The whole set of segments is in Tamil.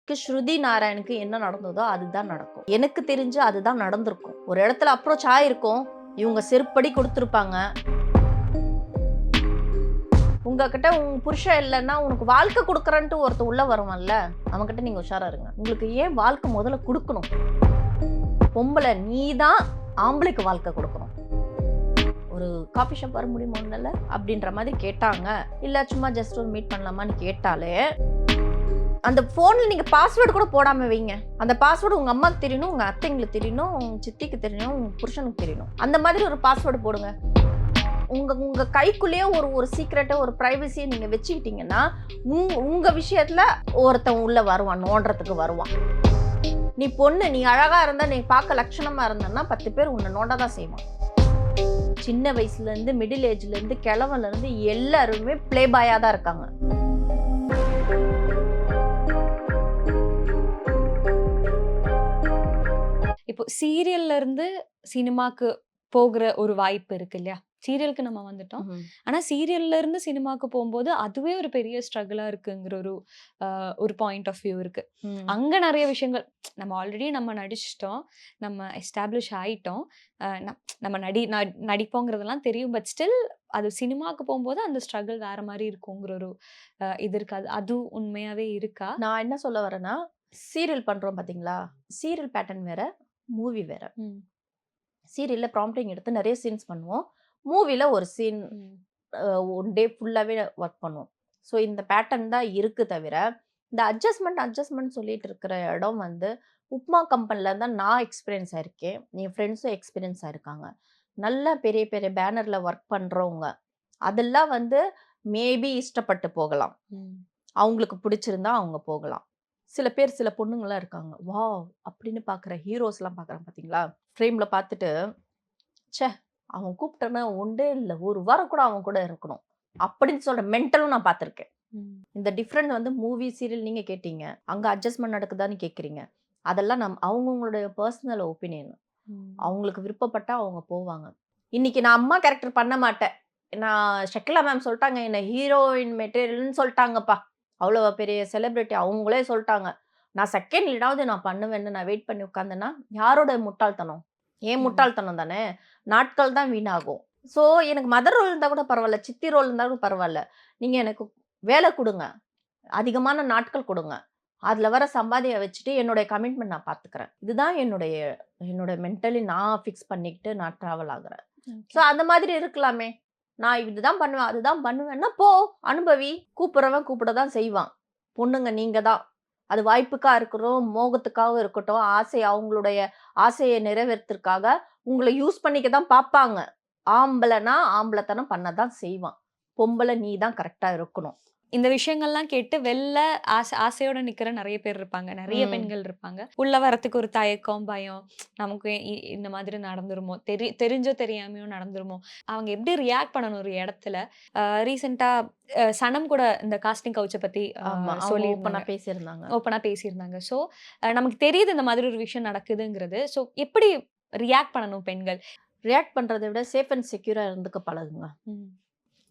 ஸ்ருதி நாராயணுக்கு என்ன நடந்ததோ அதுதான் நடக்கும். எனக்கு தெரிஞ்சு அதுதான் நடந்திருக்கும். ஒரு இடத்துல அப்ரோச் ஆயிருக்கும். இவங்க செருப்படி கொடுத்துருப்பாங்க. உங்ககிட்ட உன் புருஷன் இல்லைன்னா உனக்கு வாழ்க்கை கொடுக்குறன்ட்டு ஒருத்தர் உள்ள வருவான்ல, அவன்கிட்ட நீங்க உஷாரா இருங்க. உங்களுக்கு ஏன் வாழ்க்கை முதல்ல கொடுக்கணும்? பொம்பளை நீ தான் ஆம்பளைக்கு வாழ்க்கை கொடுக்கணும். ஒரு காஃபி ஷாப் வர முடியுமா ஒன்றும் அப்படின்ற மாதிரி கேட்டாங்க. இல்லை சும்மா ஜஸ்ட் ஒரு மீட் பண்ணலாமான்னு கேட்டாலே அந்த ஃபோனில் நீங்கள் பாஸ்வேர்டு கூட போடாமல் வைங்க. அந்த பாஸ்வேர்டு உங்கள் அம்மாவுக்கு தெரியணும், உங்கள் அத்தைங்களுக்கு தெரியணும், உங்கள் சித்திக்கு தெரியணும், உங்கள் புருஷனுக்கு தெரியணும். அந்த மாதிரி ஒரு பாஸ்வேர்டு போடுங்க. உங்கள் கைக்குள்ளேயே ஒரு சீக்ரெட்டை ஒரு ப்ரைவசியை நீங்கள் வச்சுக்கிட்டீங்கன்னா உங்கள் விஷயத்தில் ஒருத்தன் உள்ளே வருவான், நோண்டுறதுக்கு வருவான். நீ பொண்ணு, நீ அழகாக இருந்தால், நீ பார்க்க லட்சணமாக இருந்தன்னா 10 பேர் உன்னை நோண்ட தான் செய்வான். சின்ன வயசுலேருந்து மிடில் ஏஜ்லேருந்து கிழவன்லேருந்து எல்லாருமே ப்ளே பாயாக தான் இருக்காங்க. இப்போ சீரியல்ல இருந்து சினிமாக்கு போகிற ஒரு வாய்ப்பு இருக்கு இல்லையா? சீரியலுக்கு நம்ம வந்துட்டோம். ஆனா சீரியல்ல இருந்து சினிமாக்கு போகும்போது அதுவே ஒரு பெரிய ஸ்ட்ரகிளா இருக்குங்கிற ஒரு பாயிண்ட் ஆஃப் வியூ இருக்கு. அங்க நிறைய விஷயங்கள் நம்ம ஆல்ரெடி நம்ம நடிச்சிட்டோம், நம்ம எஸ்டாப்ளிஷ் ஆயிட்டோம், நம்ம நடிப்போங்கிறதெல்லாம் தெரியும். பட் ஸ்டில் அது சினிமாக்கு போகும்போது அந்த ஸ்ட்ரகிள் வேற மாதிரி இருக்குங்கிற ஒரு இது இருக்காது. அது உண்மையாவே இருக்கா? நான் என்ன சொல்ல வரேன்னா, சீரியல் பண்றோம் பாத்தீங்களா, சீரியல் பேட்டர்ன் வேற, மூவி வேற. சீரியல்ல ப்ராம்ப்டிங் எடுத்து நிறைய சீன்ஸ் பண்ணுவோம். மூவில ஒரு சீன் ஒன் டே ஃபுல்லாவே ஒர்க் பண்ணுவோம். ஸோ இந்த பேட்டர்ன் தான் இருக்கு தவிர, இந்த அட்ஜஸ்ட்மெண்ட் சொல்லிட்டு இருக்கிற இடம் வந்து உப்மா கம்பெனில தான் நான் எக்ஸ்பீரியன்ஸ் ஆயிருக்கேன். என் ஃப்ரெண்ட்ஸும் எக்ஸ்பீரியன்ஸ் ஆயிருக்காங்க. நல்ல பெரிய பெரிய பேனர்ல ஒர்க் பண்றவங்க அதெல்லாம் வந்து மேபி இஷ்டப்பட்டு போகலாம். அவங்களுக்கு பிடிச்சிருந்தா அவங்க போகலாம். சில பேர் சில பொண்ணுங்களாம் இருக்காங்க. வாவ்! அப்படின்னு பார்க்குற ஹீரோஸ்லாம் பார்க்குறாங்க பார்த்தீங்களா? ஃப்ரேம்ல பார்த்துட்டு, ச்சே! அவன் கூப்பிட்டானா ஒண்டே இல்ல, ஒரு வாரம் கூட அவன் கூட இருக்கணும். அப்படின்னு சொல்ற மென்டலும் நான் பார்த்துருக்கேன். இந்த டிஃப்ரெண்ட் வந்து மூவி, சீரியல் நீங்க கேட்டீங்க. அங்க அட்ஜஸ்ட்மெண்ட் நடக்குதான்னு கேட்குறீங்க. அதெல்லாம் அவங்கவங்களுடைய பர்சனல் ஒப்பீனியன். அவங்களுக்கு விருப்பப்பட்டா அவங்க போவாங்க. இன்னைக்கு நான் அம்மா கேரக்டர் பண்ண மாட்டேன். நான் ஷக்கிலா மேம் சொல்ட்டாங்க, என்ன ஹீரோயின் மெட்டீரியல்னு சொல்ட்டாங்கப்பா. அவ்வளோ பெரிய செலிபிரிட்டி அவங்களே சொல்ட்டாங்க. நான் செகண்ட் லீடாவது நான் பண்ணுவேன்னு நான் வெயிட் பண்ணி உட்காந்தேன்னா, யாரோட முட்டாள்தனம்? என் முட்டாள்தனம் தானே! நாட்கள் தான் வீணாகும். ஸோ எனக்கு மதர் ரோல் இருந்தா கூட பரவால்ல, சித்தி ரோல் இருந்தா கூட பரவால்ல. நீங்க எனக்கு வேலை குடுங்க. அதிகமான நாட்கள் குடுங்க. அதுல வர சம்பாதிய வச்சுட்டு என்னுடைய கமிட்மெண்ட் நான் பார்த்துக்கிறேன். இதுதான் என்னோட மென்டலி நான் ஃபிக்ஸ் பண்ணிக்கிட்டு நான் ட்ராவல் ஆகுறேன். ஸோ அந்த மாதிரி இருக்கலாமே! நான் இதுதான் பண்ணுவேன், அதுதான் பண்ணுவேன்னா போ! அனுபவி. கூப்பிடுறவன் கூப்பிட தான் செய்வான். பொண்ணுங்க நீங்க தான். அது வாய்ப்புக்கா இருக்கட்டும், மோகத்துக்காகவும் இருக்கட்டும், அவங்களுடைய ஆசைய நிறைவேறத்துக்காக உங்கள யூஸ் பண்ணிக்க தான் பார்ப்பாங்க. ஆம்பளனா ஆம்பளத்தனம் பண்ண தான் செய்வான். பொம்பள நீ தான் கரெக்ட்டா இருக்கணும். இந்த விஷயங்கள்லாம் கேட்டு வெளில ஆசையோட நிக்கிற நிறைய பேர் இருப்பாங்க. நிறைய பெண்கள் இருப்பாங்க. உள்ள வரத்துக்கு ஒரு தயக்கம், பயம். நமக்கு இந்த மாதிரி நடந்துருமோ? தெரிஞ்சோ தெரியாமயோ நடந்துருமோ? அவங்க எப்படி ரியாக்ட் பண்ணணும் ஒரு இடத்துல? ரீசென்ட்டா சனம் கூட இந்த காஸ்டிங் கவுச்ச பத்தி சொல்லி ஓப்பனா பேசியிருந்தாங்க. ஸோ நமக்கு தெரியுது இந்த மாதிரி ஒரு விஷயம் நடக்குதுங்கிறது. ஸோ எப்படி ரியாக்ட் பண்ணணும் பெண்கள்? ரியாக்ட் பண்றத விட சேஃப் அண்ட் செக்யூரா இருந்துக்க பழகுங்க.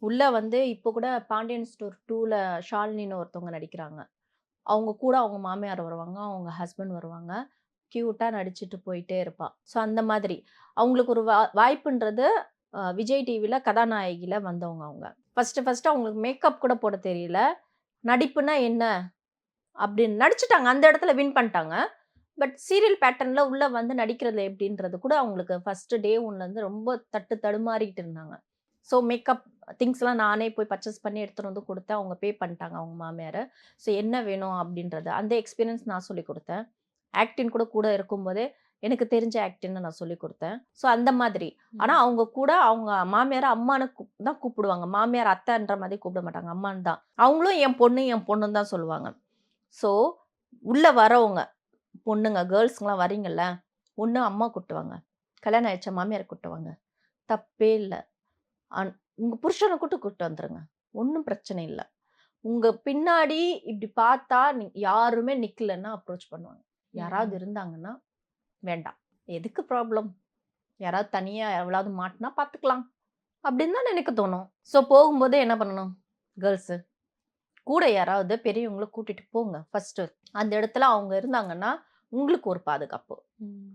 உள்ள வந்து இப்போ கூட பாண்டியன் ஸ்டோர் 2ல ஷாலினின்னு ஒருத்தவங்க நடிக்கிறாங்க. அவங்க கூட அவங்க மாமியார் வருவாங்க, அவங்க ஹஸ்பண்ட் வருவாங்க. கியூட்டா நடிச்சுட்டு போயிட்டே இருப்பா. ஸோ அந்த மாதிரி. அவங்களுக்கு ஒரு வாய்ப்புன்றது விஜய் டிவில கதாநாயகில வந்தவங்க அவங்க. ஃபர்ஸ்ட்டு அவங்களுக்கு மேக்கப் கூட போட தெரியல. நடிப்புனா என்ன? அப்படின்னு நடிச்சுட்டாங்க. அந்த இடத்துல வின் பண்ணிட்டாங்க. பட் சீரியல் பேட்டர்ன்ல உள்ள வந்து நடிக்கிறது எப்படின்றது கூட அவங்களுக்கு ஃபர்ஸ்ட் டே 1லேருந்து ரொம்ப தடுமாறிக்கிட்டு இருந்தாங்க. ஸோ மேக்கப் திங்ஸ்லாம் நானே போய் பர்ச்சேஸ் பண்ணி எடுத்துட்டு வந்து குடுத்தேன். அவங்க பே பண்ணிட்டாங்க அவங்க மாமியாரு. ஸோ என்ன வேணும் அப்படின்றது. அந்த எக்ஸ்பீரியன்ஸ் நான் சொல்லிக் குடுத்தேன். ஆக்டிங் கூட இருக்கும்போதே எனக்கு தெரிஞ்ச ஆக்டிங்ன்னு நான் சொல்லிக் குடுத்தேன். ஸோ அந்த மாதிரி. ஆனா அவங்க கூட அவங்க மாமியார அம்மான்னு தான் கூப்பிடுவாங்க. மாமியார் அத்தைன்ற மாதிரி கூப்பிட மாட்டாங்க. அம்மான்னு தான். அவங்களும் என் பொண்ணுன்னு தான் சொல்லுவாங்க. ஸோ உள்ள வரவங்க பொண்ணுங்க, கேர்ள்ஸ்ங்கலாம் வரீங்கல்ல, ஒண்ணு அம்மா கூட்டு வாங்க. கல்யாணம் ஆயிடுச்சா மாமியார கூட்டு வாங்க. தப்பே இல்ல. உங்க புருஷன கூட்டு வந்துருங்க. ஒண்ணும் பிரச்சனை இல்ல. உங்க பின்னாடி இப்படி பார்த்தா யாருமே நிக்கலன்னா அப்ரோச் பண்ணுவாங்க. யாராவது இருந்தாங்கன்னா வேண்டாம். எதுக்கு ப்ராப்ளம்? யாராவது தனியா எவ்வளவு மாட்டுனா பார்த்துக்கலாம். அப்படின்னு தான் எனக்கு தோணும். ஸோ போகும்போதே என்ன பண்ணணும்? கேர்ள்ஸு கூட யாராவது பெரியவங்கள கூட்டிட்டு போங்க ஃபர்ஸ்ட். அந்த இடத்துல அவங்க இருந்தாங்கன்னா உங்களுக்கு ஒரு பாதுகாப்பு. ம்.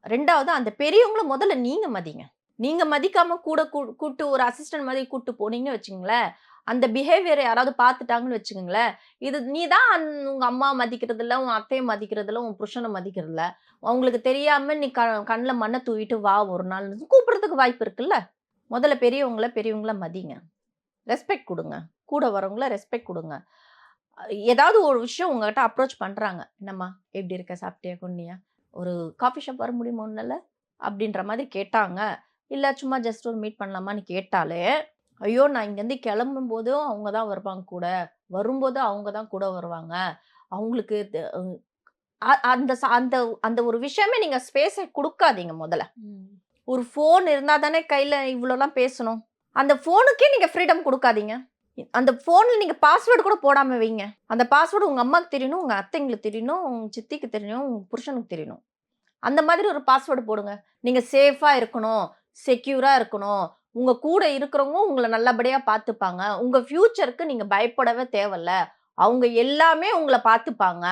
2வது அந்த பெரியவங்கள முதல்ல நீங்க மதிங்க. நீங்க மதிக்காம கூட கூட்டு ஒரு அசிஸ்டன்ட் மாதிரி கூட்டு போனீங்கன்னு வச்சுக்கங்களேன், அந்த பிஹேவியர யாராவது பார்த்துட்டாங்கன்னு வச்சுக்கங்களேன், இது நீ தான் உங்க அம்மா மதிக்கிறதில்ல, உன் அத்தைய மதிக்கிறதில்ல, உன் புருஷன மதிக்கிறதில்ல. அவங்களுக்கு தெரியாம நீ கண்ல மண்ண தூவிட்டு வா ஒரு நாள் கூப்பிடுறதுக்கு வாய்ப்பு இருக்குல்ல. முதல்ல பெரியவங்கள மதிங்க. ரெஸ்பெக்ட் குடுங்க. கூட வரவங்கள ரெஸ்பெக்ட் குடுங்க. ஏதாவது ஒரு விஷயம் உங்ககிட்ட அப்ரோச் பண்றாங்க. "என்னம்மா எப்படி இருக்க? சாப்பிட்டியா? கொன்னியா? ஒரு காஃபி ஷாப் வர முடியுமா உன்னால?" அப்படின்ற மாதிரி கேட்டாங்க. இல்ல சும்மா ஜஸ்ட் ஒரு மீட் பண்ணலாமான்னு கேட்டாலே, ஐயோ! நான் இங்கேருந்து கிளம்பும்போதும் அவங்க தான் வருவாங்க கூட. வரும்போது அவங்க தான் கூட வருவாங்க. அவங்களுக்கு அந்த அந்த ஒரு விஷயமே நீங்க ஸ்பேஸ குடுக்காதீங்க முதல்ல. ம். ஒரு ஃபோன் இருந்தா தானே கையில இவ்வளோலாம் பேசணும். அந்த ஃபோனுக்கே நீங்க ஃப்ரீடம் குடுக்காதீங்க. அந்த ஃபோன்ல நீங்க பாஸ்வேர்ட் கூட போடாம வைங்க. அந்த பாஸ்வேர்ட் உங்க அம்மாக்கு தெரியணும், உங்க அத்தைங்களுக்கு தெரியணும், உங்க சித்திக்கு தெரியணும், உங்க புருஷனுக்கு தெரியணும். அந்த மாதிரி ஒரு பாஸ்வேர்ட் போடுங்க. நீங்க சேஃபா இருக்கணும், செக்யூரா இருக்கணும். உங்க கூட இருக்கிறவங்க உங்கள நல்லபடியா பார்த்துப்பாங்க. உங்க ஃபியூச்சருக்கு நீங்க பயப்படவே தேவையில்ல. அவங்க எல்லாமே உங்கள பார்த்துப்பாங்க.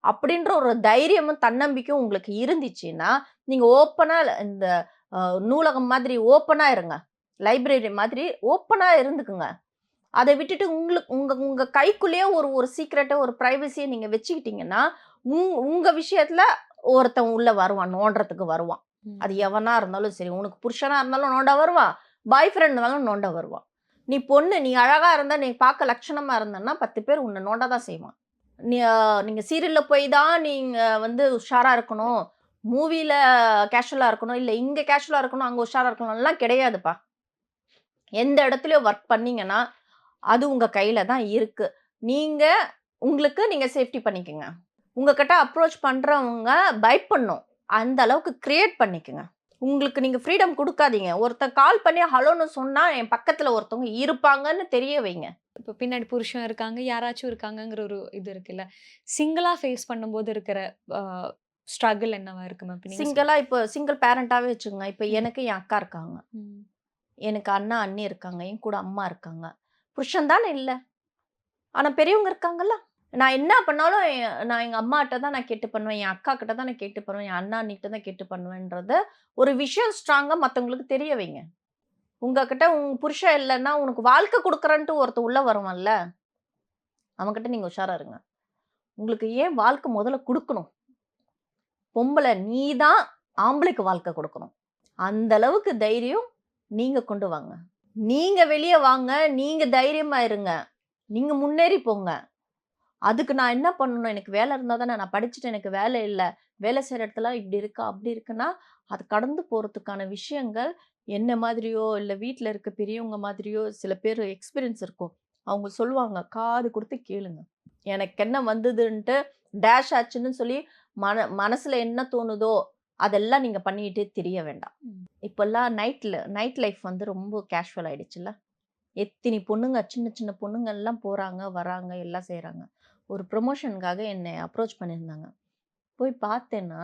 அப்படின்ற ஒரு தைரியமும், தன்னம்பிக்கையும் உங்களுக்கு இருந்துச்சுன்னா, நீங்க ஓப்பனா இந்த நூலகம் மாதிரி ஓப்பனா இருங்க. லைப்ரரி மாதிரி ஓப்பனா இருந்துக்குங்க. அத விட்டுட்டு உங்களுக்கு உங்க உங்க கைக்குள்ளேயே ஒரு ஒரு சீக்ரெட்ட, ஒரு பிரைவசிய நீங்க வச்சுக்கிட்டீங்கன்னா, உங்க விஷயத்துல ஒருத்தன் உள்ள வருவான். நோண்டுறதுக்கு வருவான். அது ம். எவனா இருந்தாலும் சரி. உனக்கு புருஷனா இருந்தாலும் நோண்ட வருவான். பாய் ஃப்ரெண்ட் இருந்தாலும் நோண்ட வருவான். நீ பொண்ணு, நீ அழகா இருந்தா, நீ பார்க்க லட்சணமா இருந்தன்னா 10 பேர் உன்ன நோண்ட தான் செய்வான். நீ நீங்க சீரியல்ல போய் தான் நீங்க வந்து உஷாரா இருக்கணும். மூவில கேஷுவலா இருக்கணும். இல்ல இங்க கேஷுவலா இருக்கணும், அங்க உஷாரா இருக்கணும்லாம் கிடையாதுப்பா. எந்த இடத்துலயும் ஒர்க் பண்ணீங்கன்னா, அது உங்க கையில தான் இருக்கு. நீங்க உங்களுக்கு நீங்க சேஃப்டி பண்ணிக்கங்க. உங்ககிட்ட அப்ரோச் பண்றவங்க பயப்படணும். அந்த அளவுக்கு கிரியேட் பண்ணிக்கங்க. உங்களுக்கு நீங்க ஃப்ரீடம் குடுக்காதீங்க. ஒருத்தன் கால் பண்ணி ஹலோன்னு சொன்னா, என் பக்கத்துல ஒருத்தவங்க இருப்பாங்கன்னு தெரிய வைங்க. இப்ப பின்னாடி புருஷன் இருக்காங்க, யாராச்சும் இருக்காங்கங்கிற ஒரு இது இருக்குல்ல. சிங்கிளா ஃபேஸ் பண்ணும்போது இருக்கிற அ ஸ்ட்ரகிள் என்னவா இருக்கு மேம்? இப்ப நீங்க சிங்கிளா இப்போ சிங்கிள் பேரண்டாவே வச்சுக்கங்க. இப்ப ம். எனக்கு என் அக்கா இருக்காங்க. ம். எனக்கு அண்ணா, அண்ணி இருக்காங்க. என் கூட அம்மா இருக்காங்க. புருஷன் தானே இல்ல. ஆனா பெரியவங்க இருக்காங்கல்ல. நான் என்ன பண்ணாலும் நான் எங்க அம்மாட்ட தான் நான் கேட்டு பண்ணுவேன். என் அக்கா கிட்ட தான் நான் கேட்டு பண்ணுவேன். என் அண்ணா, அண்ணிகிட்ட தான் கேட்டு பண்ணுவேன்றத ஒரு விஷயம் ஸ்ட்ராங்கா மத்தவங்களுக்கு தெரிய வைங்க. உங்ககிட்ட உன் புருஷன் இல்லன்னா, உனக்கு வாழ்க்கை குடுக்குறேன்ட்டு ஒருத்தன் உள்ள வருவான்ல, அவன்கிட்ட நீங்க உஷாரா இருங்க. உங்களுக்கு ஏன் வாழ்க்கை முதல்ல குடுக்கணும்? பொம்பள நீ தான் ஆம்பளைக்கு வாழ்க்கை குடுக்கணும். அந்த அளவுக்கு தைரியம் நீங்க கொண்டு வாங்க. நீங்க வெளிய வாங்க. நீங்க தைரியமா இருங்க. நீங்க முன்னேறி போங்க. அதுக்கு நான் என்ன பண்ணணும்? எனக்கு வேலை இருந்தா தானே நான் படிச்சுட்டு எனக்கு வேலை இல்ல. வேலை செய்ற இடத்துல இப்படி இருக்கா, அப்படி இருக்குன்னா, அது கடந்து போறதுக்கான விஷயங்கள் என்ன மாதிரியோ, இல்ல வீட்ல இருக்க பெரியவங்க மாதிரியோ சில பேர் எக்ஸ்பீரியன்ஸ் இருக்கும். அவங்க சொல்லுவாங்க. காது குடுத்து கேளுங்க. எனக்கு என்ன வந்ததுன்ட்டு டேஷ் ஆச்சுன்னு சொல்லி மனசுல என்ன தோணுதோ, அதெல்லாம் நீங்க பண்ணிட்டே திரிய வேண்டாம். ம். இப்பல்லாம் நைட் லைஃப் வந்து ரொம்ப கேஷுவல் ஆயிடுச்சுல்ல. எத்தினி பொண்ணுங்க, சின்ன சின்ன பொண்ணுங்க எல்லாம் போறாங்க, வராங்க, எல்லாம் செய்றாங்க. ஒரு ப்ரமோஷனுக்காக என்னை அப்ரோச் பண்ணியிருந்தாங்க. போய் பார்த்தேன்னா,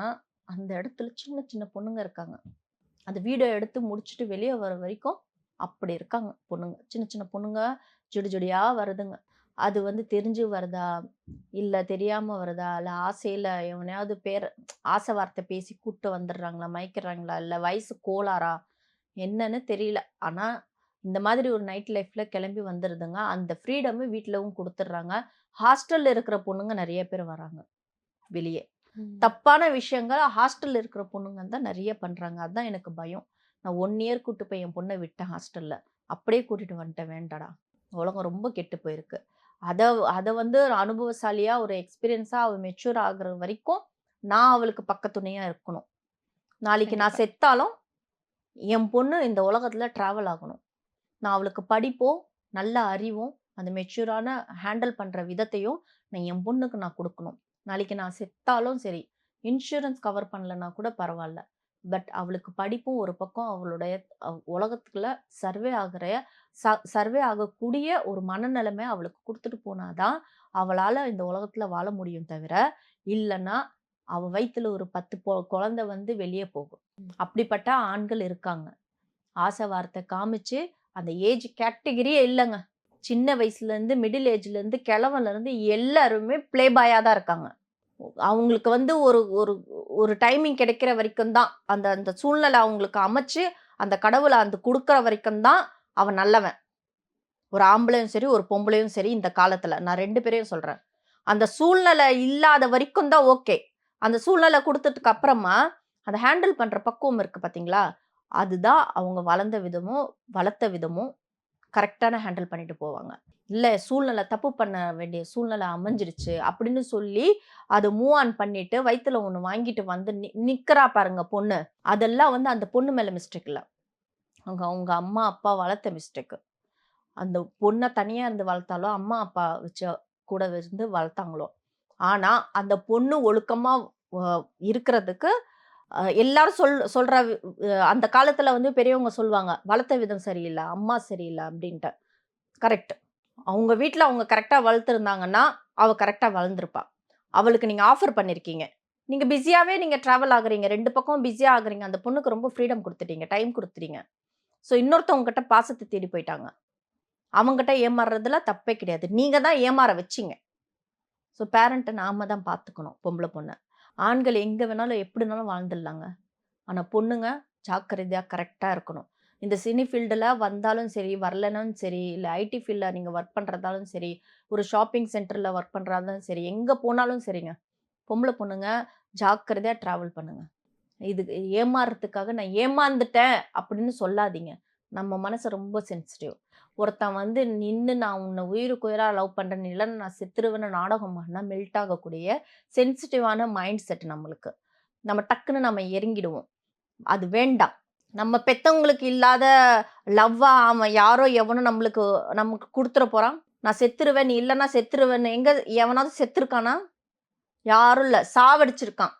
அந்த இடத்துல சின்ன சின்ன பொண்ணுங்க இருக்காங்க. அந்த வீடியோ எடுத்து முடிச்சுட்டு வெளிய வர வரைக்கும் அப்படி இருக்காங்க பொண்ணுங்க. சின்ன சின்ன பொண்ணுங்க ஜொடி ஜொடியா வருதுங்க. அது வந்து தெரிஞ்சு வருதா? இல்ல தெரியாம வருதா? இல்ல ஆசையில எவனையாவது ஆசை வார்த்தை பேசி கூட்டு வந்துடுறாங்களா? மயக்கிடுறாங்களா? இல்ல வயசு கோளாறா? என்னன்னு தெரியல. ஆனா, இந்த மாதிரி ஒரு நைட் லைஃப்ல கிளம்பி வந்துருதுங்க. அந்த ஃப்ரீடமு வீட்லவும் குடுத்துடுறாங்க. ஹாஸ்டல்ல இருக்கிற பொண்ணுங்க நெறைய பேர் வராங்க, வெளிய. ம். தப்பான விஷயங்கள் ஹாஸ்டல்ல இருக்கிற பொண்ணுங்க தான் நெறைய பண்றாங்க. அதான் எனக்கு பயம். நான் 1 இயர் கூட்டு போய் என் பொண்ண விட்டேன் ஹாஸ்டல்ல. அப்படியே கூட்டிட்டு வந்துட்டேன். வேண்டாடா. உலகம் ரொம்ப கெட்டு போயிருக்கு. அத அத வந்து ஒரு அனுபவசாலியா, ஒரு எக்ஸ்பீரியன்ஸா அவ மெச்சூர் ஆகுற வரைக்கும், நான் அவளுக்கு பக்கத்துணையா இருக்கணும். நாளைக்கு நான் கண்டிப்பா. செத்தாலும், என் பொண்ணு இந்த உலகத்துல டிராவல் ஆகணும். நான் அவளுக்கு படிப்பும், நல்ல அறிவும், அந்த மெச்சூரான ஹேண்டில் பண்ற விதத்தையும் நான் என் பொண்ணுக்கு நான் குடுக்கணும். நாளைக்கு நான் செத்தாலும் சரி, இன்சூரன்ஸ் கவர் பண்ணலன்னா கூட பரவால்ல. பட் அவளுக்கு படிப்பும் ஒரு பக்கம், அவளுடைய உலகத்துக்குள்ள சர்வே ஆகுற சர்வே ஆகக்கூடிய ஒரு மனநிலைமை அவளுக்கு குடுத்துட்டு போனா தான், அவளால இந்த உலகத்துல வாழ முடியும் தவிர, இல்லன்னா அவ வயித்துல ஒரு 10 குழந்தை வந்து வெளிய போகும். அப்படிப்பட்ட ஆண்கள் இருக்காங்க. ஆசை வார்த்தை காமிச்சு, அந்த ஏஜ் கேட்டகரியே இல்லங்க. சின்ன வயசுலேருந்து மிடில் ஏஜ்லேருந்து கிழவன்லேருந்து எல்லாருமே ப்ளே பாயாக தான் இருக்காங்க. அவங்களுக்கு வந்து ஒரு ஒரு ஒரு டைமிங் கிடைக்கிற வரைக்கும் தான் அந்த அந்த சூழ்நிலை அவங்களுக்கு அமைச்சு அந்த கடவுளை அந்த கொடுக்குற வரைக்கும் தான் அவன் நல்லவன். ஒரு ஆம்பளையும் சரி ஒரு பொம்பளையும் சரி இந்த காலத்தில் நான் 2 பேரையும் சொல்கிறேன். அந்த சூழ்நிலை இல்லாத வரைக்கும் தான் ஓகே. அந்த சூழ்நிலை கொடுத்ததுக்கு அப்புறமா அதை ஹேண்டில் பண்ணுற பக்குவம் இருக்குது பார்த்தீங்களா, அதுதான் அவங்க வளர்த்த விதமும் கரெக்டான ஹேண்டில் பண்ணிட்டு போவாங்க. இல்ல சூழ்நிலை தப்பு பண்ண வேண்டிய சூழ்நிலை அமைஞ்சிருச்சு அப்படின்னு சொல்லி அத மூவ் ஆன் பண்ணிட்டு வயித்துல ஒண்ணு வாங்கிட்டு வந்து நிக்கிறா பாருங்க பொண்ணு. அதெல்லாம் வந்து அந்த பொண்ணு மேல மிஸ்டேக் இல்ல. அவங்க அவங்க அம்மா, அப்பா வளர்த்த மிஸ்டேக். அந்த பொண்ண தனியா இருந்து வளர்த்தாலோ, அம்மா, அப்பா வச்சு கூட இருந்து வளர்த்தாங்களோ. ஆனா அந்த பொண்ணு ஒழுக்கமா அ இருக்கிறதுக்கு எல்லாரும் சொல்ற அந்த காலத்துல வந்து பெரியவங்க சொல்லுவாங்க, "வளர்த்த விதம் சரியில்ல, அம்மா சரியில்ல" அப்படின்ட்டு. கரெக்ட். அவங்க வீட்ல அவங்க கரெக்ட்டா வளர்த்துருந்தாங்கன்னா, அவ கரெக்ட்டா வளர்ந்திருப்பா. அவளுக்கு நீங்க ஆஃபர் பண்ணியிருக்கீங்க. நீங்க பிஸியாவே நீங்க டிராவல் ஆகுறீங்க. 2 பக்கமும் பிஸியா ஆகுறீங்க. அந்த பொண்ணுக்கு ரொம்ப ஃப்ரீடம் குடுத்துட்டீங்க. டைம் குடுத்துட்டீங்க. ஸோ இன்னொருத்தவங்க கிட்ட பாசத்த தேடி போயிட்டாங்க. அவங்கிட்ட ஏமாறுறதுல தப்பே கிடையாது. நீங்க தான் ஏமாற வச்சீங்க. ஸோ பேரண்ட்ட நாம தான் பார்த்துக்கணும், பொம்பள பொண்ண. ஆண்கள் எங்க வேணாலும், எப்படினாலும் வாழ்ந்துடலாங்க. ஆனா பொண்ணுங்க ஜாக்கிரதையா கரெக்ட்டா இருக்கணும். இந்த சினி ஃபீல்டுல வந்தாலும் சரி, வரலனாலும் சரி, இல்ல ஐடி ஃபீல்ட்ல நீங்க ஒர்க் பண்றதாலும் சரி, ஒரு ஷாப்பிங் சென்டர்ல ஒர்க் பண்றதாலும் சரி, எங்க போனாலும் சரிங்க. பொம்பள பொண்ணுங்க ஜாக்கிரதையா டிராவல் பண்ணுங்க. இது ஏமாறுறதுக்காக நான் ஏமாந்துட்டேன் அப்படின்னு சொல்லாதீங்க. நம்ம மனசு ரொம்ப சென்சிட்டிவ். ஒருத்தன் வந்து நின்னு நான் உன்ன உயிருக்கு உயிரா லவ் பண்றேன், இல்லன்னா நான் செத்துருவேன்னு நாடகம் ஆடுனா மெல்ட் ஆகக்கூடிய சென்சிட்டிவான மைண்ட் செட் நம்மளுக்கு. நம்ம டக்குன்னு இறங்கிடுவோம். அது வேண்டாம். நம்ம பெத்தவங்களுக்கு இல்லாத லவ்வா அவன் யாரோ எவனோ நமக்கு குடுத்துற போறான். நான் செத்துருவேன், நீ இல்லன்னா செத்துருவேன்னு எவனாவது செத்துருக்கானா? யாரும் இல்ல. சாவடிச்சிருக்கான்.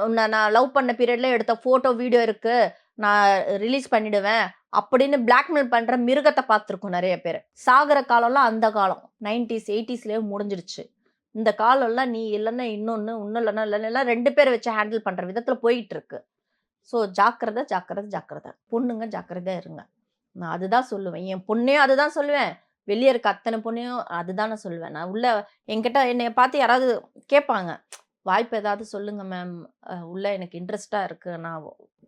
உன்ன நான் லவ் பண்ண பீரியட்ல எடுத்த ஃபோட்டோ, வீடியோ இருக்கு. நான் ரிலீஸ் பண்ணிடுவேன். அப்படின்னு பிளாக்மெயில் பண்ற மிருகத்த பார்த்துருக்கோம் நெறைய பேரு. சாகுற காலம்லாம் அந்த காலம். 90ஸ், 80ஸ்லயே முடிஞ்சிருச்சு. இந்த காலம்லாம் நீ இல்லன்னா இன்னொன்னு, இன்னும் இல்லன்னா 2 பேர வச்சு ஹேண்டில் பண்ற விதத்துல போயிட்டு இருக்கு. ஸோ ஜாக்கிரதை, ஜாக்கிரதை, ஜாக்கிரதை. பொண்ணுங்க ஜாக்கிரதையா இருங்க. நான் அதுதான் சொல்லுவேன். என் பொண்ணையும் அதுதான் சொல்லுவேன். வெளிய இருக்க அத்தன பொண்ணையும் அதுதான் நான் சொல்லுவேன். நான் உள்ள என்கிட்ட என்னைய பார்த்து யாராவது கேட்பாங்க. வாய்ப்பு ஏதாவது சொல்லுங்க மேம். உள்ள எனக்கு இன்ட்ரெஸ்ட்டா இருக்கு.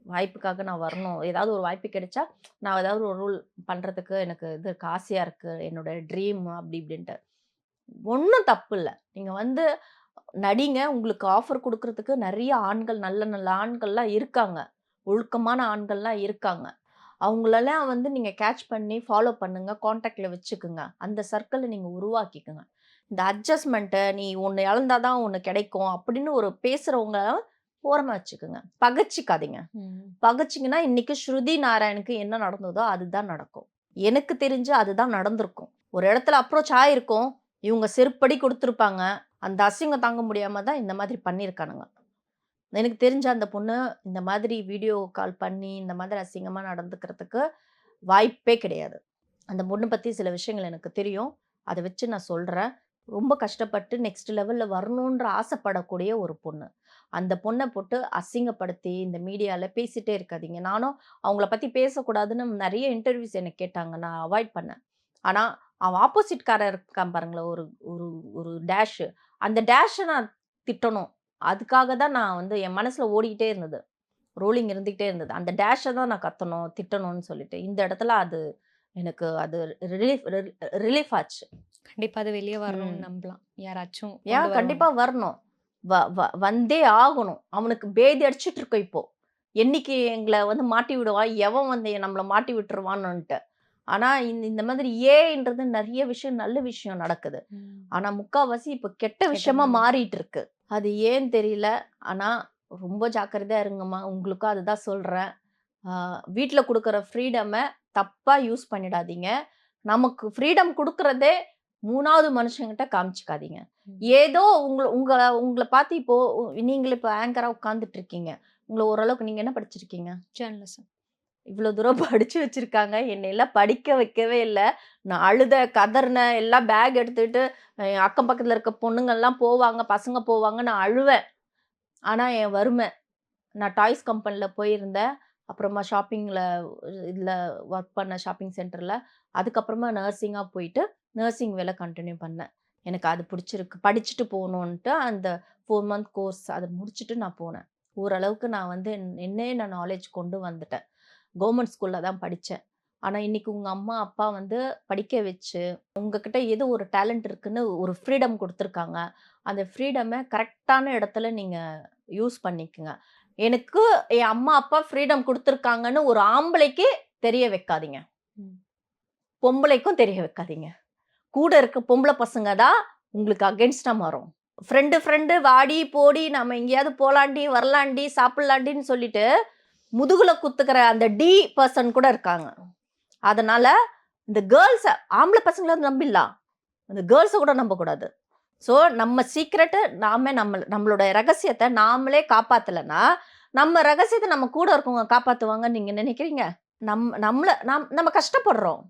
வாய்ப்புக்காக நான் வரணும். ஏதாவது ஒரு வாய்ப்பு கிடைச்சா, நான் ஏதாவது ஒரு ரோல் பண்றதுக்கு எனக்கு இது இருக்கு. ஆசையா இருக்கு. என்னோட ட்ரீம் அப்படி இப்படின்ட்டு. ஒண்ணும் தப்பு இல்ல. நீங்க வந்து நடிங்க. உங்களுக்கு ஆஃபர் குடுக்குறதுக்கு நெறைய ஆண்கள், நல்ல நல்ல ஆண்கள்லாம் இருக்காங்க. ஒழுக்கமான ஆண்கள்லாம் இருக்காங்க. அவங்களலாம் வந்து நீங்க கேட்ச் பண்ணி ஃபாலோ பண்ணுங்க. கான்டாக்ட்ல வச்சுக்குங்க. அந்த சர்க்கிள நீங்க உருவாக்கிக்கங்க. இந்த அட்ஜஸ்ட்மென்ட் நீ ஒண்ணு இழந்தா தான் ஒண்ணு கிடைக்கும் அப்படின்னு ஒரு பேசுறவங்க ஓரமா வச்சுக்குங்க. பகச்சுக்காதீங்க. பகச்சீங்கன்னா இன்னைக்கு ஸ்ருதி நாராயணுக்கு என்ன நடந்ததோ அதுதான் நடக்கும். எனக்கு தெரிஞ்சு அதுதான் நடந்திருக்கும். ஒரு இடத்துல அப்ரோச் ஆயிருக்கும். இவங்க செருப்படி குடுத்துருப்பாங்க. அந்த அசிங்கம் தாங்க முடியாம தான் இந்த மாதிரி பண்ணியிருக்கானுங்க. எனக்கு தெரிஞ்ச அந்த பொண்ணு இந்த மாதிரி வீடியோ கால் பண்ணி, இந்த மாதிரி அசிங்கமா நடந்துக்கிறதுக்கு வாய்ப்பே கிடையாது. அந்த பொண்ணு பத்தி சில விஷயங்கள் எனக்கு தெரியும். அத வச்சு நான் சொல்றேன். ரொம்ப கஷ்டப்பட்டு நெக்ஸ்ட் லெவல்ல வரணுன்ற ஆசைப்படக்கூடிய ஒரு பொண்ணு. அந்த பொண்ண போட்டு அசிங்கப்படுத்தி இந்த மீடியால பேசிட்டே இருக்காதீங்க. நானும் அவங்கள பத்தி பேசக்கூடாதுன்னு நெறைய இன்டர்வியூஸ் என்ன கேட்டாங்க. நான் அவாய்ட் பண்ணேன். ஆனா, அவன் ஆப்போசிட்காரன் இருக்கான் பாருங்களேன் ஒரு ஒரு ஒரு டேஷ். அந்த டேஷ நான் திட்டணும். அதுக்காக தான் நான் வந்து என் மனசுல ஓடிக்கிட்டே இருந்தது. ரோலிங் இருந்துகிட்டே இருந்தது. அந்த டேஷ தான் நான் கத்தணும், திட்டணும்னு சொல்லிட்டு. இந்த இடத்துல எனக்கு அது ரிலீஃப் ரிலீஃப் ஆச்சு. கண்டிப்பா அது வெளிய வரணும்னு ம். நம்பலாம். யாராச்சும் கொண்டு ஏன் வருவாங்க. கண்டிப்பா வரணும். வ வ வந்தே ஆகணும். அவனுக்கு பேதி அடிச்சிட்டு இருக்கோம் இப்போ. என்னைக்கு எங்கள வந்து மாட்டி விடுவான், எவன் வந்து நம்மள மாட்டி விட்டுருவான்னுன்ட்டு. ஆனா இந்த மாதிரி ஏஐன்றது நெறைய விஷயம் நல்ல விஷயம் நடக்குது. ஆனா முக்காவாசி இப்ப கெட்ட விஷயமா கெட்டதான மாறிட்டு இருக்கு. அது ஏன் தெரியல. ஆனா ரொம்ப ஜாக்கிரதையா இருங்கம்மா. உங்களுக்கும் அதுதான் சொல்றேன். ஆ வீட்ல குடுக்குற ஃப்ரீடம தப்பா யூஸ் பண்ணிடாதீங்க. நமக்கு ஃப்ரீடம் குடுக்குறதே 3வது மனுஷங்கிட்ட காமிச்சுக்காதீங்க. ம். ஏதோ உங்கள உங்கள உங்கள பார்த்து இப்போ நீங்களே இப்போ ஆங்கரா உட்கார்ந்துட்டு இருக்கீங்க. உங்கள ஓரளவுக்கு நீங்க என்ன படிச்சிருக்கீங்க? ஜேர்னலிசம். இவ்வளோ தூரம் படிச்சு வச்சிருக்காங்க. என்னையெல்லாம் படிக்க வைக்கவே இல்ல. நான் அழுத, கதறினேன், எல்லாம் பேக் எடுத்துட்டு அக்கம் பக்கத்துல இருக்க பொண்ணுங்கலாம் போவாங்க, பசங்க போவாங்க. நான் அழுவேன். ஆனா என் வறும. நான் டாய்ஸ் கம்பெனில போயிருந்தேன். அப்புறமா ஷாப்பிங்கில் இதில் ஒர்க் பண்ண ஷாப்பிங் சென்டரில். அதுக்கப்புறமா நர்சிங்காக போயிட்டு நர்சிங் வேலை கண்டினியூ பண்ணேன். எனக்கு அது பிடிச்சிருக்கு, படிச்சுட்டு போகணுன்ட்டு அந்த 4 மந்த் கோர்ஸ் அதை முடிச்சுட்டு நான் போனேன். ஓரளவுக்கு நான் வந்து என்னையே நான் நாலேஜ் கொண்டு வந்துட்டேன். கவர்மெண்ட் ஸ்கூலில் தான் படித்தேன். ஆனால் இன்னைக்கு உங்கள் அம்மா அப்பா வந்து படிக்க வச்சு உங்ககிட்ட எது ஒரு டேலண்ட் இருக்குன்னு ஒரு ஃப்ரீடம் கொடுத்துருக்காங்க. அந்த ஃப்ரீடமை கரெக்டான இடத்துல நீங்கள் யூஸ் பண்ணிக்கோங்க. எனக்கு என் அம்மா அப்பா ஃப்ரீடம் கொடுத்துருக்காங்கன்னு ஒரு ஆம்பளைக்கு தெரிய வைக்காதீங்க, பொம்பளைக்கும் தெரிய வைக்காதீங்க. கூட இருக்க பொம்பளை பசங்க தான் உங்களுக்கு அகென்ஸ்டாக மாறும். ஃப்ரெண்டு வாடி போடி நம்ம எங்கேயாவது போலாண்டி வரலாண்டி சாப்பிட்லாண்டின்னு சொல்லிட்டு முதுகுல குத்துக்கிற அந்த டி பர்சன் கூட இருக்காங்க. அதனால இந்த கேர்ள்ஸை ஆம்பளை பசங்களை நம்பிடலாம், அந்த கேர்ள்ஸை கூட நம்பக்கூடாது. ஸோ நம்ம சீக்ரெட்டு நம்மளோட ரகசியத்தை நாமளே காப்பாற்றலைன்னா நம்ம ரகசியத்தை நம்ம கூட இருக்கவங்க காப்பாற்றுவாங்கன்னு நீங்கள் நினைக்கிறீங்க? நம்ம கஷ்டப்படுறோம்,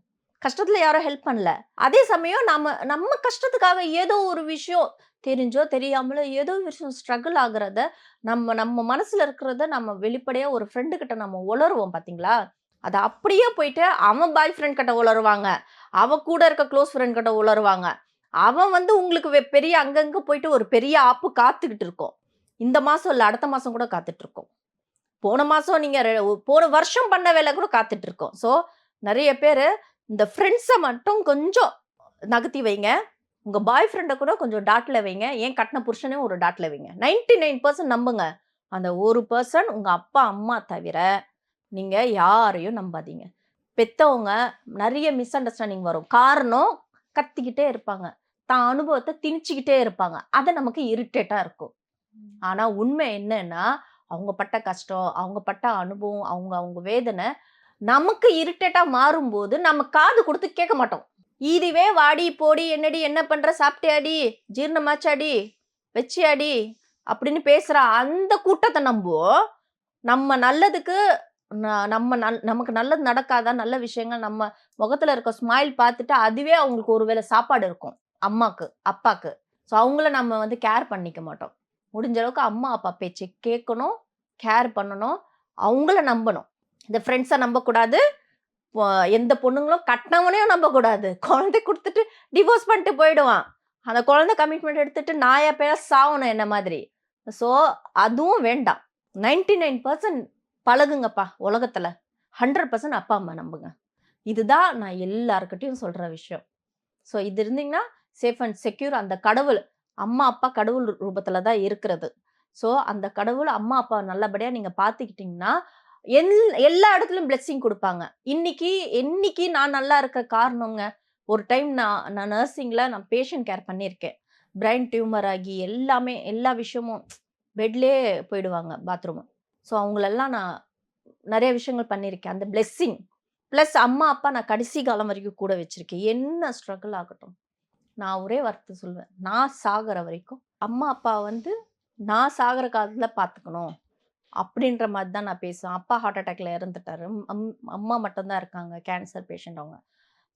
கஷ்டத்தில் யாரும் ஹெல்ப் பண்ணல. அதே சமயம் நம்ம கஷ்டத்துக்காக ஏதோ ஒரு விஷயம் தெரிஞ்சோ தெரியாமலோ ஏதோ ஒரு விஷயம் ஸ்ட்ரகிள் ஆகுறத நம்ம மனசில் இருக்கிறத நம்ம வெளிப்படையாக ஒரு ஃப்ரெண்டு கிட்ட நம்ம உளருவோம் பார்த்தீங்களா? அதை அப்படியே போயிட்டு அவன் பாய் ஃப்ரெண்ட் கிட்ட உளருவாங்க, அவ கூட இருக்க க்ளோஸ் ஃப்ரெண்ட் கிட்ட உளருவாங்க. அவன் வந்து உங்களுக்கு பெரிய அங்கங்கே போயிட்டு ஒரு பெரிய ஆப்பு காத்துக்கிட்டு இருக்கோம். இந்த மாதம் இல்லை, அடுத்த மாதம் கூட காத்துட்டு இருக்கோம். போன மாதம் நீங்கள் போன வருஷம் பண்ண வேலை கூட காத்துட்டு இருக்கோம். ஸோ நிறைய பேர் இந்த ஃப்ரெண்ட்ஸை மட்டும் கொஞ்சம் நகர்த்தி வைங்க. உங்கள் பாய் ஃப்ரெண்டை கூட கொஞ்சம் டாட்டில் வைங்க. ஏன் கட்டின புருஷனையும் ஒரு டாட்டில் வைங்க. 99% நம்புங்க. அந்த 1% உங்கள் அப்பா அம்மா தவிர நீங்கள் யாரையும் நம்பாதீங்க. பெற்றவங்க நிறைய மிஸ் அண்டர்ஸ்டாண்டிங் வரும். காரணம் கத்திக்கிட்டே இருப்பாங்க, தான் அனுபவத்தை திணிச்சிக்கிட்டே இருப்பாங்க. அது நமக்கு இரிட்டேட்டாக இருக்கும். ஆனால் உண்மை என்னன்னா அவங்க பட்ட கஷ்டம், அவங்க பட்ட அனுபவம், அவங்க வேதனை நமக்கு இரிட்டேட்டாக மாறும்போது நம்ம காது கொடுத்து கேட்க மாட்டோம். இதுவே வாடி போடி என்னடி என்ன பண்ணுற சாப்பிட்டியாடி ஜீரணமாச்சாடி வச்சியாடி அப்படின்னு பேசுகிற அந்த கூட்டத்தை நம்புவோம். நம்ம நல்லதுக்கு நமக்கு நல்லது நடக்காதா, நல்ல விஷயங்கள் நம்ம முகத்தில் இருக்க ஸ்மைல் பார்த்துட்டு அதுவே அவங்களுக்கு ஒரு வேளை சாப்பாடு இருக்கும் அம்மாக்கு அப்பாக்கு. ஸோ அவங்கள நம்ம வந்து கேர் பண்ணிக்க மாட்டோம். முடிஞ்ச அளவுக்கு அம்மா அப்பா பேச்சு கேட்கணும், கேர் பண்ணணும், அவங்கள நம்பணும். இந்த ஃப்ரெண்ட்ஸை நம்பக்கூடாது, எந்த பொண்ணுங்களும் கட்டினவனையும் நம்பக்கூடாது. குழந்தை கொடுத்துட்டு டிவோர்ஸ் பண்ணிட்டு போயிடுவான், அந்த குழந்தை கமிட்மெண்ட் எடுத்துட்டு நாயா பேர சாவணும் என்ன மாதிரி. ஸோ அதுவும் வேண்டாம். 99% பழகுங்கப்பா உலகத்தில், 100% அப்பா அம்மா நம்புங்க. இதுதான் நான் எல்லாருக்கிட்டையும் சொல்கிற விஷயம். ஸோ இது இருந்தீங்கன்னா சேஃப் அண்ட் செக்யூர். அந்த கடவுள் அம்மா அப்பா கடவுள் ரூபத்தில் தான் இருக்கிறது. ஸோ அந்த கடவுள் அம்மா அப்பா நல்லபடியாக நீங்கள் பார்த்துக்கிட்டிங்கன்னா எல்லா இடத்துலையும் பிளெஸ்ஸிங் கொடுப்பாங்க. இன்னைக்கு நான் நல்லா இருக்க காரணங்க, ஒரு டைம் நான் நர்சிங்கில் நான் பேஷண்ட் கேர் பண்ணியிருக்கேன். பிரைன் டியூமர் ஆகி எல்லாமே எல்லா விஷயமும் பெட்லேயே போயிடுவாங்க பாத்ரூமு. ஸோ அவங்களெல்லாம் நான் நிறைய விஷயங்கள் பண்ணியிருக்கேன். அந்த பிளெஸ்ஸிங் ப்ளஸ் அம்மா அப்பா நான் கடைசி காலம் வரைக்கும் கூட வச்சுருக்கேன். என்ன ஸ்ட்ரகிள் ஆகட்டும், நான் ஒரே வார்த்தை சொல்வேன், நான் சாகிற வரைக்கும் அம்மா அப்பா வந்து நான் சாகிற காலத்தில் பார்த்துக்கணும் அப்படின்ற மாதிரி தான் நான் பேசுவேன். அப்பா ஹார்ட் அட்டாக்ல இறந்துட்டாரு, அம்மா மட்டும்தான் இருக்காங்க, கேன்சர் பேஷண்ட் அவங்க.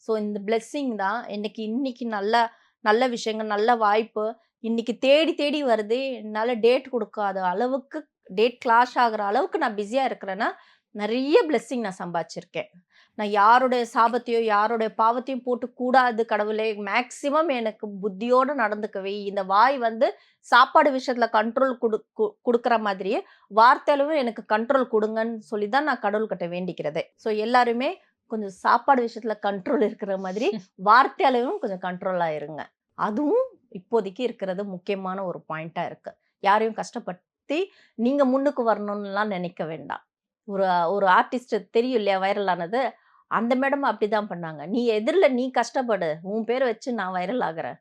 ஸோ இந்த பிளெஸ்ஸிங் தான் இன்னைக்கு நல்ல நல்ல விஷயங்கள், நல்ல வாய்ப்பு இன்னைக்கு தேடி தேடி வருது. என்னால் டேட் கொடுக்காத அளவுக்கு, டேட் கிளாஷ் ஆகிற அளவுக்கு நான் பிஸியாக இருக்கிறேன்னா நிறைய பிளெஸ்ஸிங் நான் சம்பாதிச்சிருக்கேன். நான் யாருடைய சாபத்தையோ யாருடைய பாவத்தையும் போட்டு கூடாது கடவுளே, மேக்சிமம் எனக்கு புத்தியோடு நடந்துக்கவே. இந்த வாய் வந்து சாப்பாடு விஷயத்தில் கண்ட்ரோல் கொடுக்குற மாதிரியே வார்த்தையிலும் எனக்கு கண்ட்ரோல் கொடுங்கன்னு சொல்லி தான் நான் கடவுள்கிட்ட வேண்டிக்கிறதே. ஸோ எல்லாருமே கொஞ்சம் சாப்பாடு விஷயத்தில் கண்ட்ரோல் இருக்கிற மாதிரி வார்த்தையாலையும் கொஞ்சம் கண்ட்ரோலாக இருங்க. அதுவும் இப்போதைக்கு இருக்கிறது முக்கியமான ஒரு பாயிண்ட்டாக இருக்குது. யாரையும் கஷ்டப்படுத்தி நீங்கள் முன்னுக்கு வரணும்னுலாம் நினைக்க வேண்டாம். ஒரு ஆர்டிஸ்ட் தெரியும் இல்லையா, வைரல் ஆனது, அந்த மேடம் அப்படிதான் பண்ணாங்க. நீ கஷ்டப்படு, உன் பேரை வச்சு நான் வைரல் ஆகிறேன்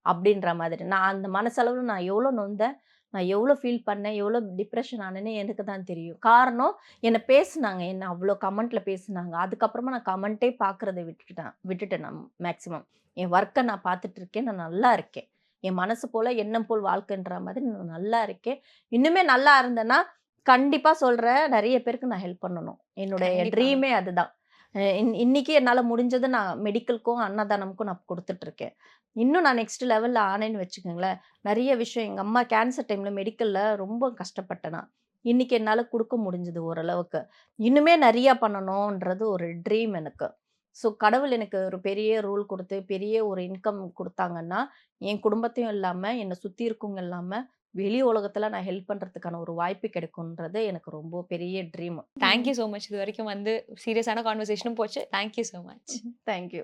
அப்படின்ற மாதிரி. நான் அந்த மனசளவில் நான் எவ்வளோ நொந்தேன், நான் எவ்வளோ ஃபீல் பண்ணேன், எவ்வளோ டிப்ரெஷன் ஆனேன்னு எனக்கு தான் தெரியும். காரணம் என்னை பேசுனாங்க, என்னை அவ்வளோ கமெண்ட்டில் பேசுனாங்க. அதுக்கப்புறமா நான் கமெண்ட்டே பார்க்குறத விட்டுட்டேன் நான் மேக்ஸிமம். என் ஒர்க்கை நான் பார்த்துட்டு இருக்கேன், நான் நல்லா இருக்கேன். என் மனசு போல் எண்ணம் போல் வாழ்க்கைன்ற மாதிரி நான் நல்லா இருக்கேன். இன்னுமே நல்லா இருந்தேன்னா கண்டிப்பாக சொல்கிறேன், நிறைய பேருக்கு நான் ஹெல்ப் பண்ணணும். என்னுடைய ட்ரீமே அதுதான். இன்னைக்கு என்னால் முடிஞ்சது நான் மெடிக்கலுக்கும் அன்னதானமுக்கும் நான் கொடுத்துட்ருக்கேன். இன்னும் நான் நெக்ஸ்ட் லெவலில் ஆனேன்னு வச்சுக்கோங்களேன். நிறைய விஷயம் எங்கள் அம்மா கேன்சர் டைமில் மெடிக்கலில் ரொம்ப கஷ்டப்பட்டேன் நான். இன்னைக்கு என்னால குடுக்க முடிஞ்சது ஓரளவுக்கு. இன்னுமே நெறைய பண்ணணும்ன்றது ஒரு ட்ரீம் எனக்கு. ஸோ கடவுள் எனக்கு ஒரு பெரிய ரூல் குடுத்து, பெரிய ஒரு இன்கம் குடுத்தாங்கன்னா, என் குடும்பத்தையும் இல்லாம, என்ன சுத்தி இருக்கவங்க இல்லாம, வெளி உலகத்துல நான் ஹெல்ப் பண்றதுக்கான ஒரு வாய்ப்பு கிடைக்கும்ன்றது எனக்கு ரொம்ப பெரிய dream. Thank you so much. இது வரைக்கும் வந்து சீரியஸான கான்வர்சேஷனும் போச்சு. Thank you so much. Thank you.